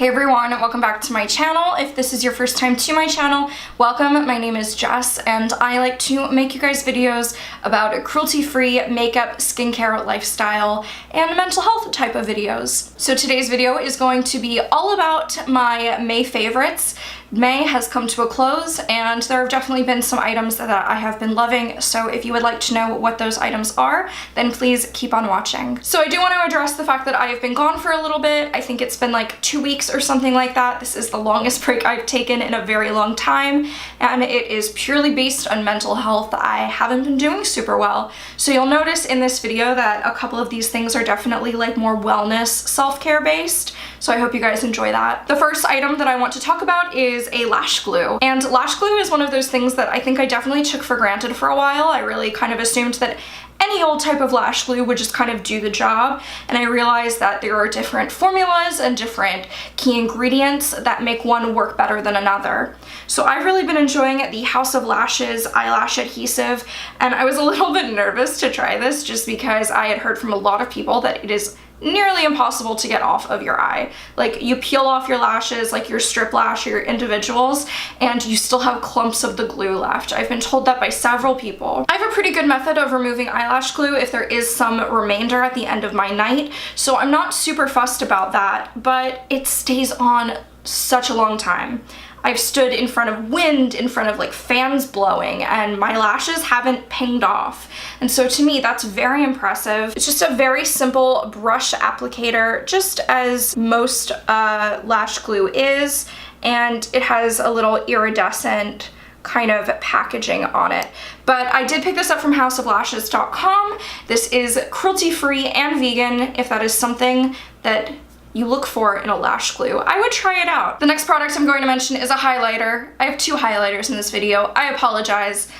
Hey everyone, welcome back to my channel. If this is your first time to my channel, welcome. My name is Jess and I like to make you guys videos about cruelty-free makeup, skincare, lifestyle, and mental health type of videos. So today's video is going to be all about my May favorites. May has come to a close and there have definitely been some items that I have been loving, so if you would like to know what those items are, then please keep on watching. So I do want to address the fact that I have been gone for a little bit. I think it's been like 2 weeks or something like that. This is the longest break I've taken in a very long time, and it is purely based on mental health. I haven't been doing super well. So you'll notice in this video that a couple of these things are definitely like more wellness, self-care based. So I hope you guys enjoy that. The first item that I want to talk about is a lash glue. And lash glue is one of those things that I think I definitely took for granted for a while. I really kind of assumed that any old type of lash glue would just kind of do the job, and I realized that there are different formulas and different key ingredients that make one work better than another. So I've really been enjoying the House of Lashes eyelash adhesive, and I was a little bit nervous to try this just because I had heard from a lot of people that it is nearly impossible to get off of your eye. Like, you peel off your lashes, like your strip lash or your individuals, and you still have clumps of the glue left. I've been told that by several people. I have a pretty good method of removing eyelash glue if there is some remainder at the end of my night, so I'm not super fussed about that, but it stays on such a long time. I've stood in front of wind, in front of like fans blowing, and my lashes haven't pinged off. And so to me, that's very impressive. It's just a very simple brush applicator, just as most lash glue is, and it has a little iridescent kind of packaging on it. But I did pick this up from houseoflashes.com. This is cruelty-free and vegan, if that is something that you look for in a lash glue. I would try it out. The next product I'm going to mention is a highlighter. I have 2 highlighters in this video. I apologize.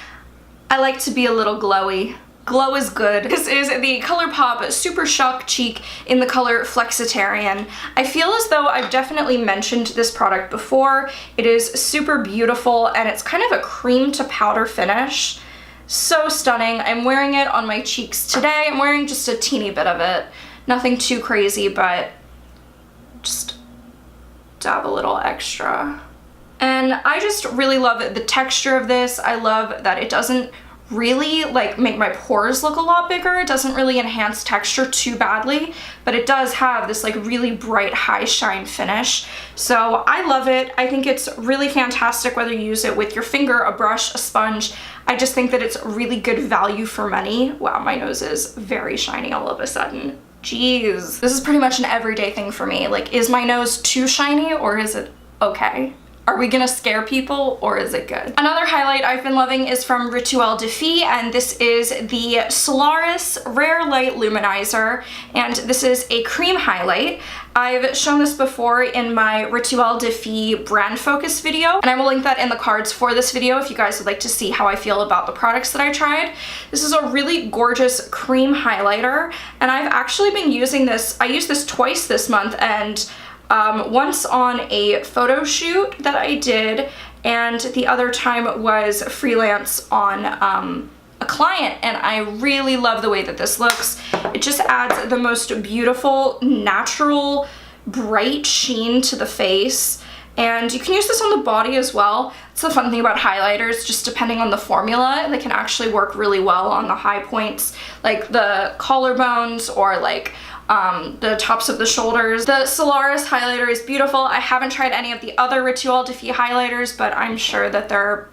I like to be a little glowy. Glow is good. This is the ColourPop Super Shock Cheek in the color Flexitarian. I feel as though I've definitely mentioned this product before. It is super beautiful and it's kind of a cream to powder finish. So stunning. I'm wearing it on my cheeks today. I'm wearing just a teeny bit of it. Nothing too crazy, but just dab a little extra. And I just really love the texture of this. I love that it doesn't really like make my pores look a lot bigger. It doesn't really enhance texture too badly, but it does have this like really bright high shine finish. So I love it. I think it's really fantastic whether you use it with your finger, a brush, a sponge. I just think that it's really good value for money. Wow, my nose is very shiny all of a sudden. Jeez. This is pretty much an everyday thing for me. Like, is my nose too shiny or is it okay? Are we gonna scare people or is it good? Another highlight I've been loving is from RITUEL Defee, and this is the Solaris Rare Light Luminizer, and this is a cream highlight. I've shown this before in my RITUEL Defee brand focus video, and I will link that in the cards for this video if you guys would like to see how I feel about the products that I tried. This is a really gorgeous cream highlighter, and I've actually been using this. I used this twice this month, and once on a photo shoot that I did, and the other time was freelance on a client, and I really love the way that this looks. It just adds the most beautiful, natural, bright sheen to the face, and you can use this on the body as well. It's the fun thing about highlighters, just depending on the formula, they can actually work really well on the high points, like the collarbones or like the tops of the shoulders. The Solaris highlighter is beautiful. I haven't tried any of the other RITUEL Defee highlighters, but I'm sure that they're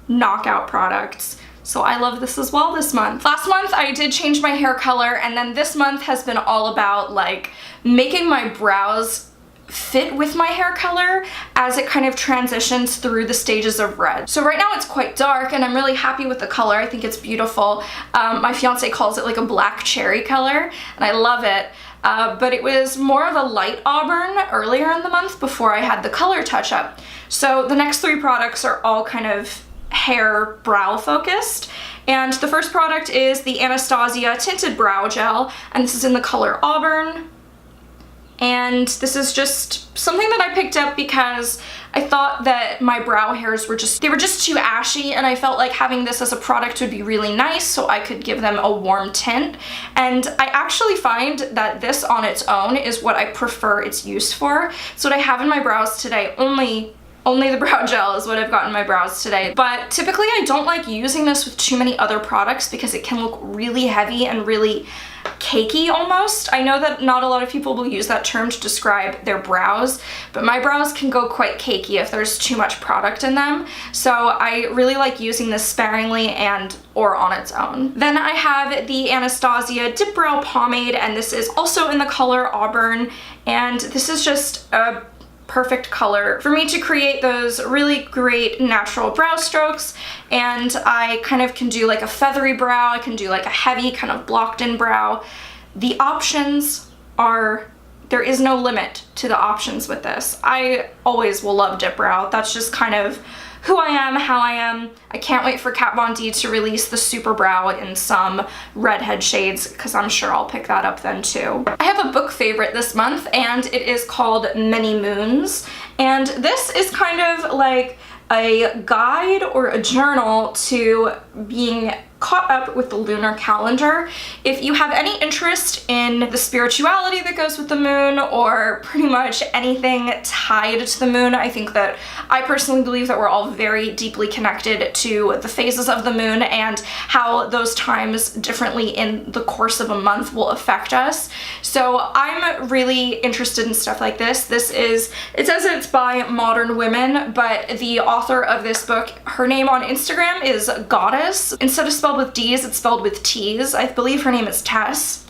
knockout products. So I love this as well this month. Last month I did change my hair color, and then this month has been all about like making my brows fit with my hair color as it kind of transitions through the stages of red. So right now it's quite dark and I'm really happy with the color. I think it's beautiful. My fiance calls it like a black cherry color and I love it. But it was more of a light auburn earlier in the month before I had the color touch up. So the next 3 products are all kind of hair brow focused. And the first product is the Anastasia Tinted Brow Gel, and this is in the color Auburn. And this is just something that I picked up because I thought that my brow hairs were just too ashy, and I felt like having this as a product would be really nice so I could give them a warm tint. And I actually find that this on its own is what I prefer its use for. So what I have in my brows today, only the brow gel is what I've got in my brows today. But typically I don't like using this with too many other products because it can look really heavy and really cakey almost. I know that not a lot of people will use that term to describe their brows, but my brows can go quite cakey if there's too much product in them. So I really like using this sparingly or on its own. Then I have the Anastasia Dip Brow Pomade, and this is also in the color Auburn, and this is just a perfect color for me to create those really great natural brow strokes. And I kind of can do like a feathery brow, I can do like a heavy kind of blocked in brow. The options are, there is no limit to the options with this. I always will love dip brow. That's just kind of who I am, how I am. I can't wait for Kat Von D to release the Super Brow in some redhead shades, because I'm sure I'll pick that up then too. I have a book favorite this month, and it is called Many Moons. And this is kind of like a guide or a journal to being caught up with the lunar calendar. If you have any interest in the spirituality that goes with the moon, or pretty much anything tied to the moon, I think that I personally believe that we're all very deeply connected to the phases of the moon and how those times differently in the course of a month will affect us. So I'm really interested in stuff like this. It says it's by Modern Women, but the author of this book, her name on Instagram is Goddess. Instead of spelled with D's, it's spelled with T's. I believe her name is Tess.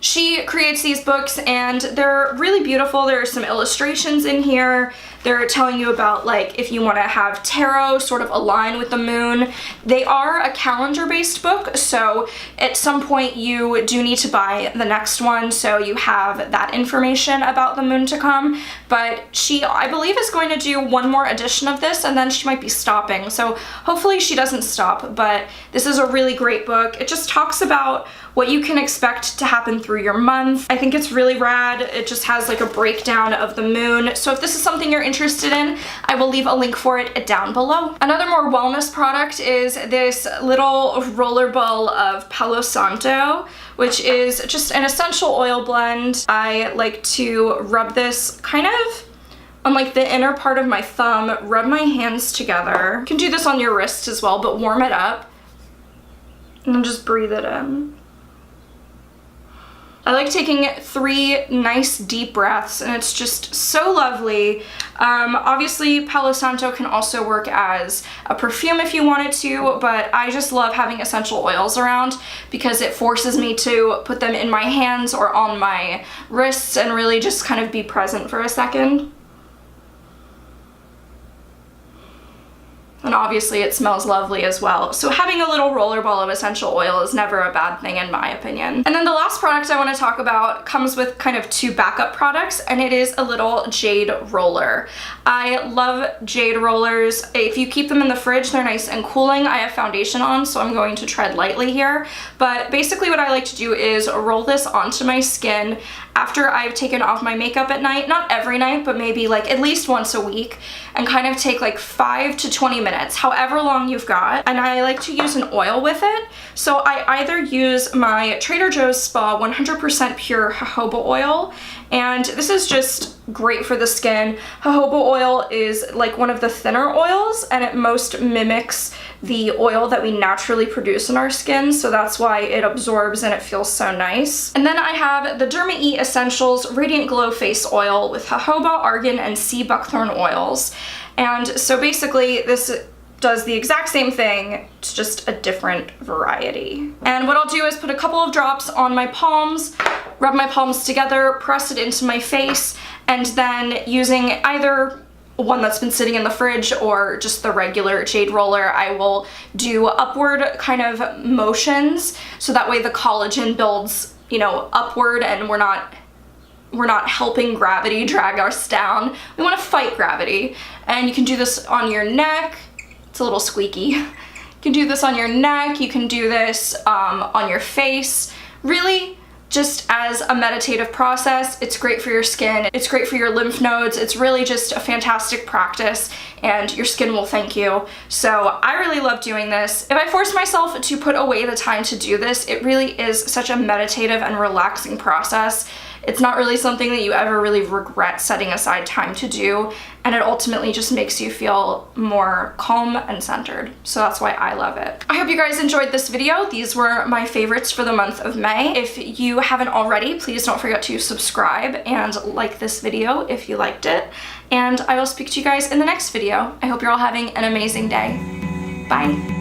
She creates these books and they're really beautiful. There are some illustrations in here. They're telling you about like if you want to have tarot sort of align with the moon. They are a calendar-based book, so at some point you do need to buy the next one so you have that information about the moon to come. But she, I believe, is going to do one more edition of this and then she might be stopping. So hopefully she doesn't stop, but this is a really great book. It just talks about what you can expect to happen through your month. I think it's really rad. It just has like a breakdown of the moon. So if this is something you're interested in, I will leave a link for it down below. Another more wellness product is this little roller ball of Palo Santo, which is just an essential oil blend. I like to rub this kind of on like the inner part of my thumb, rub my hands together. You can do this on your wrist as well, but warm it up and then just breathe it in. I like taking 3 nice deep breaths and it's just so lovely. Obviously Palo Santo can also work as a perfume if you wanted to, but I just love having essential oils around because it forces me to put them in my hands or on my wrists and really just kind of be present for a second. And obviously it smells lovely as well. So having a little roller ball of essential oil is never a bad thing in my opinion. And then the last product I want to talk about comes with kind of 2 backup products, and it is a little jade roller. I love jade rollers. If you keep them in the fridge, they're nice and cooling. I have foundation on, so I'm going to tread lightly here. But basically what I like to do is roll this onto my skin after I've taken off my makeup at night. Not every night, but maybe like at least once a week, and kind of take like 5 to 20 minutes, however long you've got. And I like to use an oil with it. So I either use my Trader Joe's Spa 100% pure jojoba oil, and this is just great for the skin. Jojoba oil is like one of the thinner oils, and it most mimics the oil that we naturally produce in our skin, so that's why it absorbs and it feels so nice. And then I have the Derma E Essentials Radiant Glow Face Oil with jojoba, argan, and sea buckthorn oils. And so basically this does the exact same thing, it's just a different variety. And what I'll do is put a couple of drops on my palms, rub my palms together, press it into my face, and then using either one that's been sitting in the fridge or just the regular jade roller, I will do upward kind of motions so that way the collagen builds, you know, upward, and we're not helping gravity drag us down. We want to fight gravity. And you can do this on your neck. It's a little squeaky. You can do this on your neck, you can do this on your face. Really, just as a meditative process. It's great for your skin, it's great for your lymph nodes, it's really just a fantastic practice and your skin will thank you. So I really love doing this. If I force myself to put away the time to do this, it really is such a meditative and relaxing process. It's not really something that you ever really regret setting aside time to do, and it ultimately just makes you feel more calm and centered. So that's why I love it. I hope you guys enjoyed this video. These were my favorites for the month of May. If you haven't already, please don't forget to subscribe and like this video if you liked it. And I will speak to you guys in the next video. I hope you're all having an amazing day. Bye.